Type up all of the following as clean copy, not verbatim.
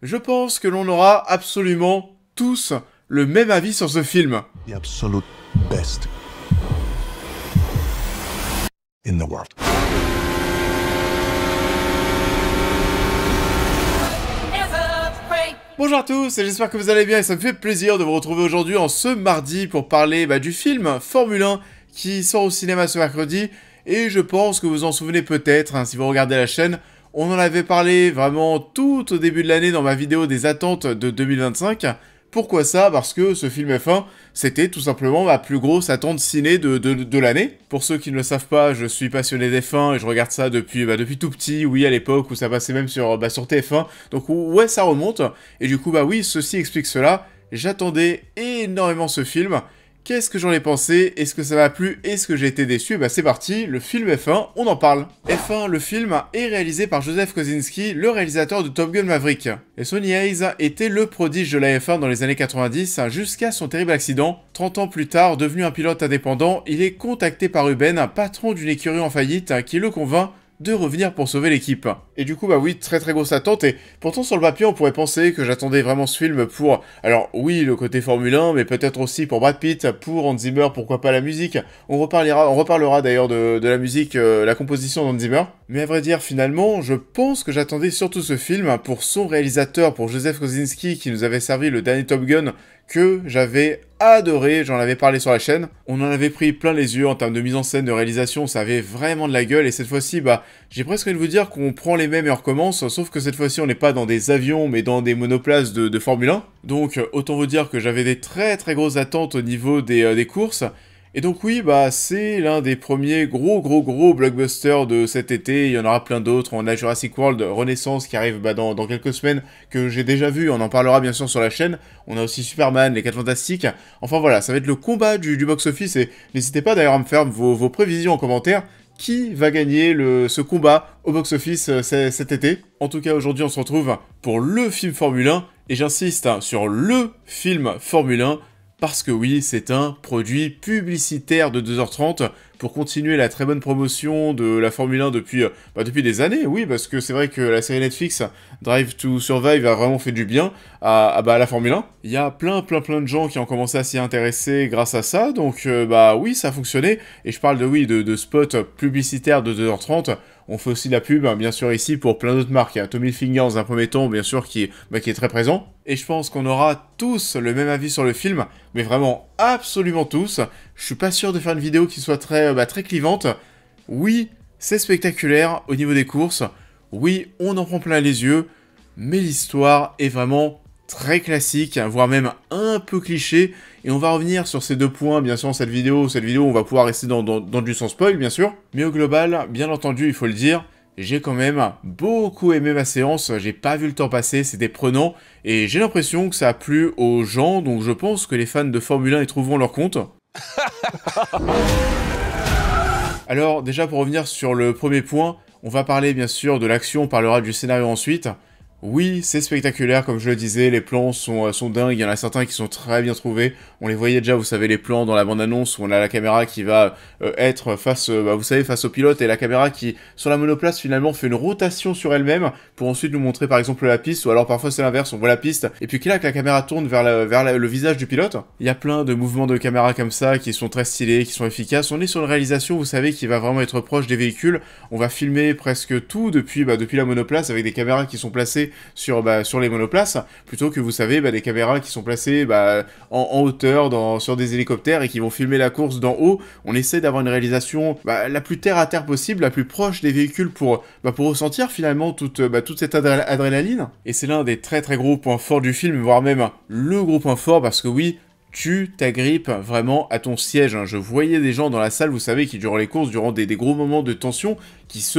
Je pense que l'on aura absolument tous le même avis sur ce film. The absolute best in the world. Bonjour à tous et j'espère que vous allez bien et ça me fait plaisir de vous retrouver aujourd'hui en ce mardi pour parler du film Formule 1 qui sort au cinéma ce mercredi. Et je pense que vous en souvenez peut-être, si vous regardez la chaîne, on en avait parlé vraiment tout au début de l'année dans ma vidéo des attentes de 2025. Pourquoi ça? Parce que ce film F1, c'était tout simplement ma plus grosse attente ciné de l'année. Pour ceux qui ne le savent pas, je suis passionné d'F1 et je regarde ça depuis tout petit, oui, à l'époque où ça passait même sur TF1. Donc ouais, ça remonte. Et du coup, oui, ceci explique cela. J'attendais énormément ce film. Qu'est-ce que j'en ai pensé? Est-ce que ça m'a plu? Est-ce que j'ai été déçu? C'est parti, le film F1, on en parle. F1, le film, est réalisé par Joseph Kosinski, le réalisateur de Top Gun Maverick. Et Sonny Hayes était le prodige de la F1 dans les années 90 jusqu'à son terrible accident. 30 ans plus tard, devenu un pilote indépendant, il est contacté par Ruben, patron d'une écurie en faillite, qui le convainc de revenir pour sauver l'équipe. Et du coup, oui, très grosse attente, et pourtant sur le papier, on pourrait penser que j'attendais vraiment ce film pour, alors oui, le côté Formule 1, mais peut-être aussi pour Brad Pitt, pour Hans Zimmer, pourquoi pas la musique. On reparlera d'ailleurs de la musique, la composition d'Hans Zimmer. Mais à vrai dire, finalement, je pense que j'attendais surtout ce film pour son réalisateur, pour Joseph Kosinski, qui nous avait servi le dernier Top Gun, que j'avais adoré, j'en avais parlé sur la chaîne. On en avait pris plein les yeux en termes de mise en scène, de réalisation, ça avait vraiment de la gueule, et cette fois-ci, j'ai presque envie de vous dire qu'on prend les mêmes et on recommence, sauf que cette fois-ci, on n'est pas dans des avions, mais dans des monoplaces de Formule 1. Donc, autant vous dire que j'avais des très grosses attentes au niveau des courses. Et donc oui, c'est l'un des premiers gros blockbusters de cet été. Il y en aura plein d'autres. On a Jurassic World Renaissance qui arrive dans quelques semaines, que j'ai déjà vu. On en parlera bien sûr sur la chaîne. On a aussi Superman, les 4 Fantastiques. Enfin voilà, ça va être le combat du box-office. Et n'hésitez pas d'ailleurs à me faire vos prévisions en commentaire. Qui va gagner ce combat au box-office cet été? En tout cas, aujourd'hui, on se retrouve pour le film Formule 1. Et j'insiste sur le film Formule 1. Parce que oui, c'est un produit publicitaire de 2h30 pour continuer la très bonne promotion de la Formule 1 depuis des années, oui, parce que c'est vrai que la série Netflix Drive to Survive a vraiment fait du bien à la Formule 1. Il y a plein de gens qui ont commencé à s'y intéresser grâce à ça, donc oui, ça a fonctionné, et je parle de spots publicitaires de 2h30. On fait aussi de la pub, bien sûr, ici, pour plein d'autres marques. Il y a Tommy Hilfiger, dans un premier temps, bien sûr, qui est très présent. Et je pense qu'on aura tous le même avis sur le film, mais vraiment, absolument tous. Je suis pas sûr de faire une vidéo qui soit très clivante. Oui, c'est spectaculaire au niveau des courses. Oui, on en prend plein les yeux. Mais l'histoire est vraiment très classique, voire même un peu cliché, et on va revenir sur ces deux points, bien sûr, dans cette vidéo, on va pouvoir rester dans du sans spoil, bien sûr, mais au global, bien entendu, il faut le dire, j'ai quand même beaucoup aimé ma séance, j'ai pas vu le temps passer, c'était prenant, et j'ai l'impression que ça a plu aux gens, donc je pense que les fans de Formule 1 y trouveront leur compte. Alors, déjà, pour revenir sur le premier point, on va parler, bien sûr, de l'action, on parlera du scénario ensuite. Oui, c'est spectaculaire, comme je le disais, les plans sont dingues, il y en a certains qui sont très bien trouvés. On les voyait déjà, vous savez, les plans dans la bande-annonce où on a la caméra qui va être face, vous savez, face au pilote, et la caméra qui, sur la monoplace, finalement, fait une rotation sur elle-même pour ensuite nous montrer, par exemple, la piste, ou alors parfois c'est l'inverse, on voit la piste, et puis là que la caméra tourne vers le visage du pilote. Il y a plein de mouvements de caméra comme ça, qui sont très stylés, qui sont efficaces. On est sur une réalisation, vous savez, qui va vraiment être proche des véhicules. On va filmer presque tout depuis la monoplace, avec des caméras qui sont placées sur les monoplaces, plutôt que, vous savez, des caméras qui sont placées en hauteur, sur des hélicoptères, et qui vont filmer la course d'en haut. On essaie d'avoir une réalisation la plus terre à terre possible, la plus proche des véhicules pour ressentir finalement toute cette adrénaline. Et c'est l'un des très gros points forts du film, voire même le gros point fort, parce que oui, tu t'agrippes vraiment à ton siège. Je voyais des gens dans la salle, vous savez, qui durant les courses, durant des gros moments de tension, qui se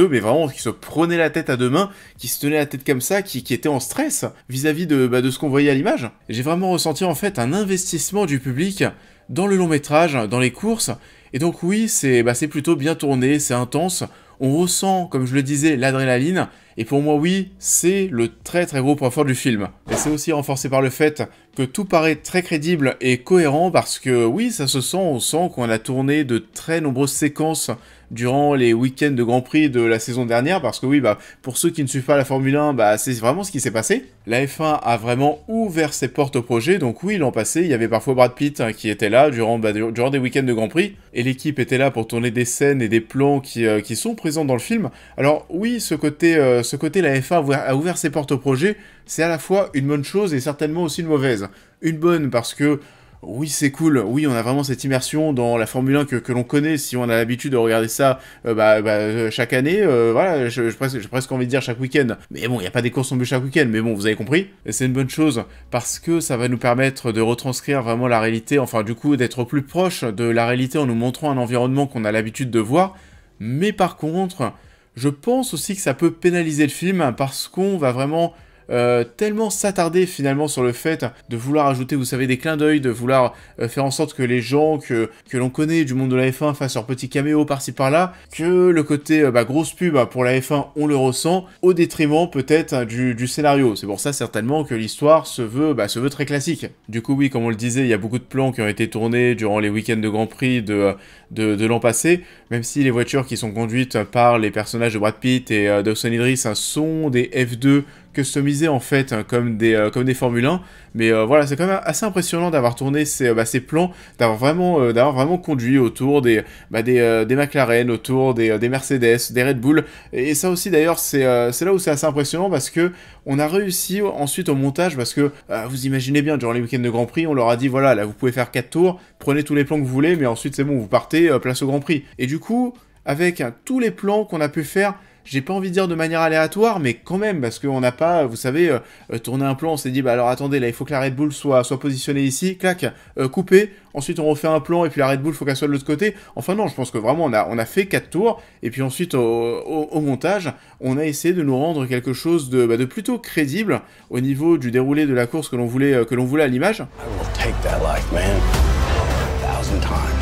prenaient la tête à deux mains, qui se tenaient la tête comme ça, qui étaient en stress vis-à-vis de ce qu'on voyait à l'image. J'ai vraiment ressenti en fait un investissement du public dans le long métrage, dans les courses, et donc oui, c'est plutôt bien tourné, c'est intense, on ressent, comme je le disais, l'adrénaline, Et pour moi, oui, c'est le très très gros point fort du film. Et c'est aussi renforcé par le fait que tout paraît très crédible et cohérent parce que oui, ça se sent, on sent qu'on a tourné de très nombreuses séquences durant les week-ends de Grand Prix de la saison dernière, parce que oui, pour ceux qui ne suivent pas la Formule 1, c'est vraiment ce qui s'est passé. La F1 a vraiment ouvert ses portes au projet, donc oui, l'an passé, il y avait parfois Brad Pitt qui était là durant des week-ends de Grand Prix, et l'équipe était là pour tourner des scènes et des plans qui sont présents dans le film. Alors oui, ce côté la F1 a ouvert ses portes au projet, c'est à la fois une bonne chose et certainement aussi une mauvaise. Une bonne parce que oui, c'est cool. Oui, on a vraiment cette immersion dans la Formule 1 que l'on connaît si on a l'habitude de regarder ça chaque année. Voilà, j'ai presque envie de dire chaque week-end. Mais bon, il n'y a pas des courses en bus chaque week-end, mais bon, vous avez compris. Et c'est une bonne chose parce que ça va nous permettre de retranscrire vraiment la réalité, enfin du coup d'être plus proche de la réalité en nous montrant un environnement qu'on a l'habitude de voir. Mais par contre, je pense aussi que ça peut pénaliser le film parce qu'on va vraiment tellement s'attarder finalement sur le fait de vouloir ajouter, vous savez, des clins d'œil, de vouloir faire en sorte que les gens que l'on connaît du monde de la F1 fassent leur petit caméo par-ci par-là, que le côté grosse pub pour la F1, on le ressent, au détriment peut-être du scénario. C'est pour ça certainement que l'histoire se veut très classique. Du coup oui, comme on le disait, il y a beaucoup de plans qui ont été tournés durant les week-ends de Grand Prix de l'an passé, même si les voitures qui sont conduites par les personnages de Brad Pitt et Dawson Idris sont des F2 customisés en fait comme des Formule 1, mais voilà, c'est quand même assez impressionnant d'avoir tourné ces plans, d'avoir vraiment conduit autour des McLaren, autour des Mercedes, des Red Bull, et ça aussi d'ailleurs c'est là où c'est assez impressionnant parce que on a réussi ensuite au montage, parce que vous imaginez bien, durant les week-ends de Grand Prix, on leur a dit voilà, là vous pouvez faire 4 tours, prenez tous les plans que vous voulez, mais ensuite c'est bon, vous partez, place au Grand Prix. Et du coup, avec tous les plans qu'on a pu faire, j'ai pas envie de dire de manière aléatoire, mais quand même, parce qu'on n'a pas, vous savez, tourné un plan, on s'est dit, alors attendez, là il faut que la Red Bull soit positionnée ici, clac, coupé, ensuite on refait un plan, et puis la Red Bull, faut qu'elle soit de l'autre côté. Enfin non, je pense que vraiment, on a fait 4 tours, et puis ensuite, au montage, on a essayé de nous rendre quelque chose de plutôt crédible au niveau du déroulé de la course que l'on voulait à l'image. I will take that life, man. 1,000 times.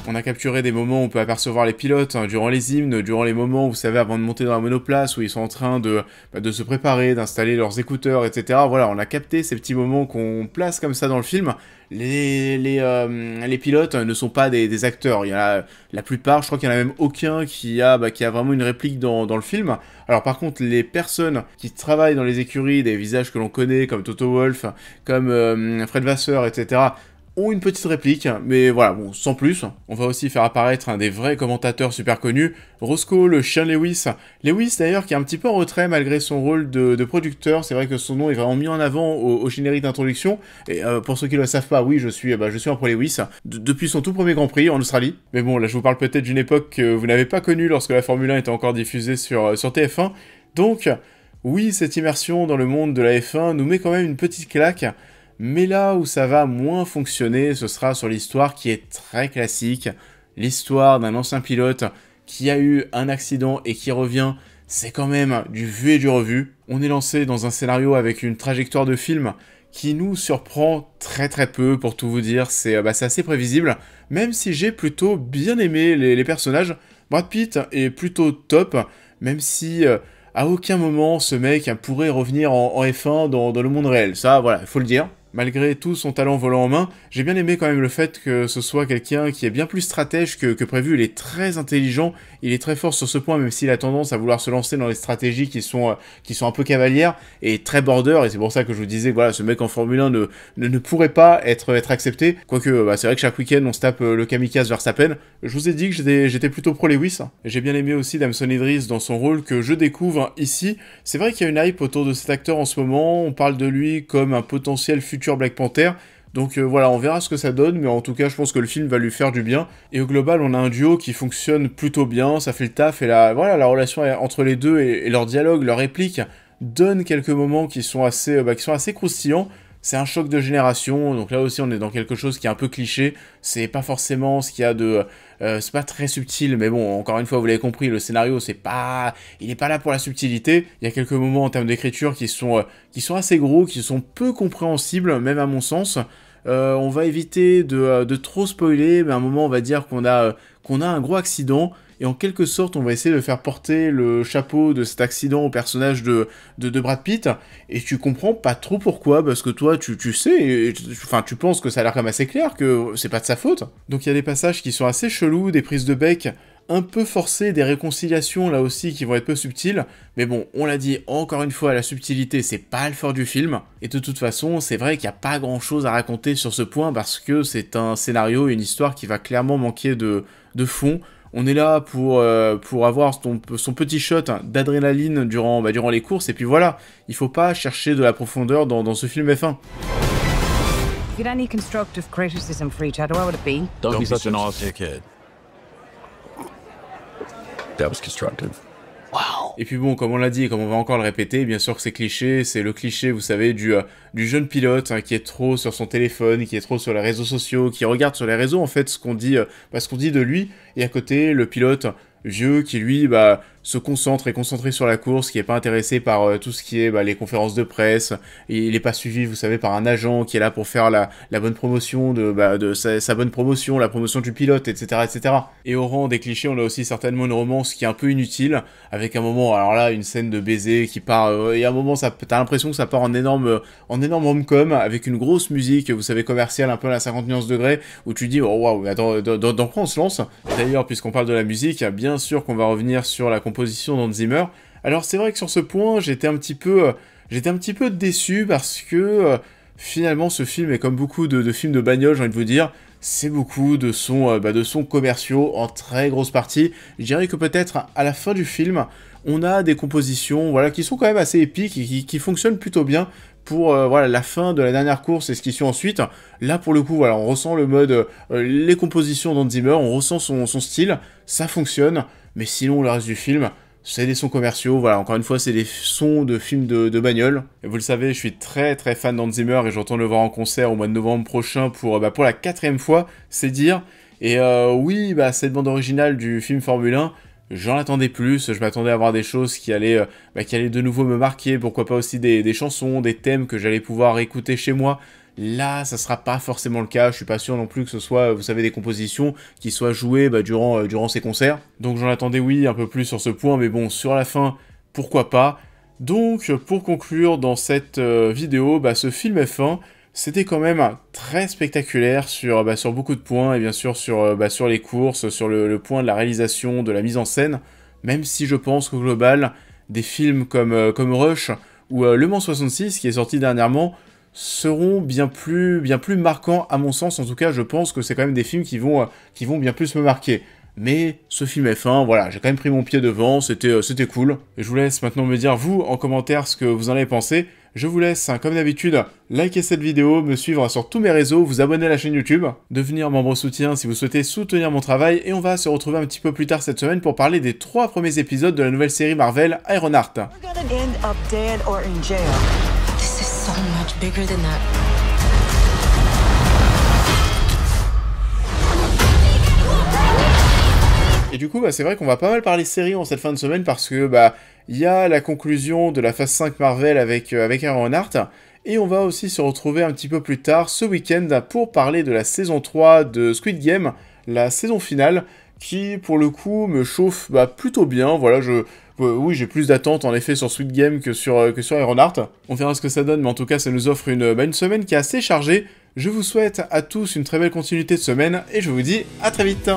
On a capturé des moments où on peut apercevoir les pilotes durant les hymnes, durant les moments, vous savez, avant de monter dans la monoplace, où ils sont en train de se préparer, d'installer leurs écouteurs, etc. Voilà, on a capté ces petits moments qu'on place comme ça dans le film. Les pilotes ne sont pas des acteurs. Il y en a la plupart, je crois qu'il y en a même aucun qui a vraiment une réplique dans le film. Alors par contre, les personnes qui travaillent dans les écuries, des visages que l'on connaît, comme Toto Wolff, comme Fred Vasseur, etc., ont une petite réplique, mais voilà, bon, sans plus. On va aussi faire apparaître un des vrais commentateurs super connus, Roscoe, le chien Lewis. Lewis, d'ailleurs, qui est un petit peu en retrait malgré son rôle de producteur. C'est vrai que son nom est vraiment mis en avant au générique d'introduction. Et pour ceux qui ne le savent pas, oui, je suis un pro Lewis, depuis son tout premier Grand Prix en Australie. Mais bon, là, je vous parle peut-être d'une époque que vous n'avez pas connue lorsque la Formule 1 était encore diffusée sur TF1. Donc, oui, cette immersion dans le monde de la F1 nous met quand même une petite claque. Mais là où ça va moins fonctionner, ce sera sur l'histoire qui est très classique. L'histoire d'un ancien pilote qui a eu un accident et qui revient, c'est quand même du vu et du revu. On est lancé dans un scénario avec une trajectoire de film qui nous surprend très très peu, pour tout vous dire. C'est assez prévisible, même si j'ai plutôt bien aimé les personnages. Brad Pitt est plutôt top, même si à aucun moment ce mec pourrait revenir en F1 dans le monde réel. Ça, voilà, il faut le dire. Malgré tout son talent volant en main, j'ai bien aimé quand même le fait que ce soit quelqu'un qui est bien plus stratège que prévu. Il est très intelligent, il est très fort sur ce point, même s'il a tendance à vouloir se lancer dans les stratégies qui sont un peu cavalières et très border, et c'est pour ça que je vous disais que voilà, ce mec en Formule 1 ne pourrait pas être accepté. Quoique, c'est vrai que chaque week-end on se tape le kamikaze Verstappen. Je vous ai dit que j'étais plutôt pro Lewis. J'ai bien aimé aussi Damson Idris dans son rôle que je découvre ici. C'est vrai qu'il y a une hype autour de cet acteur en ce moment, on parle de lui comme un potentiel futur Black Panther, donc voilà, on verra ce que ça donne, mais en tout cas je pense que le film va lui faire du bien, et au global on a un duo qui fonctionne plutôt bien, ça fait le taf, et la relation entre les deux et leur dialogue, leur réplique, donne quelques moments qui sont assez croustillants. C'est un choc de génération, donc là aussi on est dans quelque chose qui est un peu cliché, c'est pas forcément ce qu'il y a de... c'est pas très subtil, mais bon, encore une fois, vous l'avez compris, le scénario, il est pas là pour la subtilité. Il y a quelques moments en termes d'écriture qui sont assez gros, qui sont peu compréhensibles, même à mon sens. On va éviter de trop spoiler, mais à un moment, on va dire qu'on a un gros accident. et en quelque sorte on va essayer de faire porter le chapeau de cet accident au personnage de Brad Pitt, et tu comprends pas trop pourquoi, parce que toi tu sais, enfin tu penses que ça a l'air quand même assez clair que c'est pas de sa faute. Donc il y a des passages qui sont assez chelous, des prises de bec un peu forcées, des réconciliations là aussi qui vont être peu subtiles, mais bon, on l'a dit encore une fois, la subtilité c'est pas le fort du film, et de toute façon c'est vrai qu'il n'y a pas grand chose à raconter sur ce point parce que c'est un scénario et une histoire qui va clairement manquer de fond. On est là pour avoir son petit shot d'adrénaline durant les courses, et puis voilà, il faut pas chercher de la profondeur dans ce film F1. Get any constructive criticism for each other, what would it be? Don't be such an ass dickhead. That was constructive. Wow. Et puis bon, comme on l'a dit et comme on va encore le répéter, bien sûr que c'est cliché, c'est le cliché, vous savez, du jeune pilote qui est trop sur son téléphone, qui est trop sur les réseaux sociaux, qui regarde sur les réseaux en fait ce qu'on dit de lui, et à côté le pilote vieux qui lui se concentre et concentré sur la course, qui est pas intéressé par tout ce qui est les conférences de presse, et il est pas suivi, vous savez, par un agent qui est là pour faire la bonne promotion de sa bonne promotion, la promotion du pilote, etc., etc. Et au rang des clichés, on a aussi certainement une romance qui est un peu inutile, avec un moment, alors là, une scène de baiser qui part, et à un moment, t'as l'impression que ça part en énorme rom-com, avec une grosse musique, vous savez, commerciale, un peu à la 50 nuances degrés, où tu dis, oh waouh, attends, dans quoi on se lance? D'ailleurs, puisqu'on parle de la musique, bien sûr qu'on va revenir sur la composition d'Hans Zimmer. Alors c'est vrai que sur ce point, j'étais un petit peu déçu parce que finalement ce film est comme beaucoup de films de bagnole, j'ai envie de vous dire, c'est beaucoup de sons commerciaux en très grosse partie. Je dirais que peut-être à la fin du film, on a des compositions qui sont quand même assez épiques et qui fonctionnent plutôt bien pour la fin de la dernière course et ce qui suit ensuite. Là pour le coup, on ressent le mode, les compositions d'Hans Zimmer, on ressent son style, ça fonctionne, mais sinon le reste du film, c'est des sons commerciaux, encore une fois c'est des sons de films de bagnole. Et vous le savez, je suis très très fan d'Hans Zimmer et j'entends le voir en concert au mois de novembre prochain pour la 4e fois, c'est dire. Et oui, cette bande originale du film Formule 1, j'en attendais plus, je m'attendais à voir des choses qui allaient de nouveau me marquer, pourquoi pas aussi des chansons, des thèmes que j'allais pouvoir écouter chez moi. Là, ça sera pas forcément le cas, je suis pas sûr non plus que ce soit, vous savez, des compositions qui soient jouées durant ces concerts. Donc j'en attendais, oui, un peu plus sur ce point, mais bon, sur la fin, pourquoi pas. Donc, pour conclure dans cette vidéo, ce film F1, c'était quand même très spectaculaire sur beaucoup de points, et bien sûr sur les courses, sur le point de la réalisation, de la mise en scène, même si je pense qu'au global, des films comme Rush ou Le Mans 66, qui est sorti dernièrement, seront bien plus marquants à mon sens. En tout cas, je pense que c'est quand même des films qui vont bien plus me marquer. Mais ce film F1, j'ai quand même pris mon pied devant, c'était cool. Et je vous laisse maintenant me dire, vous, en commentaire, ce que vous en avez pensé. Je vous laisse, comme d'habitude, liker cette vidéo, me suivre sur tous mes réseaux, vous abonner à la chaîne YouTube, devenir membre soutien si vous souhaitez soutenir mon travail, et on va se retrouver un petit peu plus tard cette semaine pour parler des 3 premiers épisodes de la nouvelle série Marvel, Ironheart. Et du coup, c'est vrai qu'on va pas mal parler série en cette fin de semaine parce que, il y a la conclusion de la phase 5 Marvel avec Ironheart, et on va aussi se retrouver un petit peu plus tard ce week-end pour parler de la saison 3 de Squid Game, la saison finale, qui pour le coup me chauffe plutôt bien. Oui, j'ai plus d'attentes en effet sur Squid Game que sur Ironheart. On verra ce que ça donne, mais en tout cas ça nous offre une semaine qui est assez chargée. Je vous souhaite à tous une très belle continuité de semaine, et je vous dis à très vite.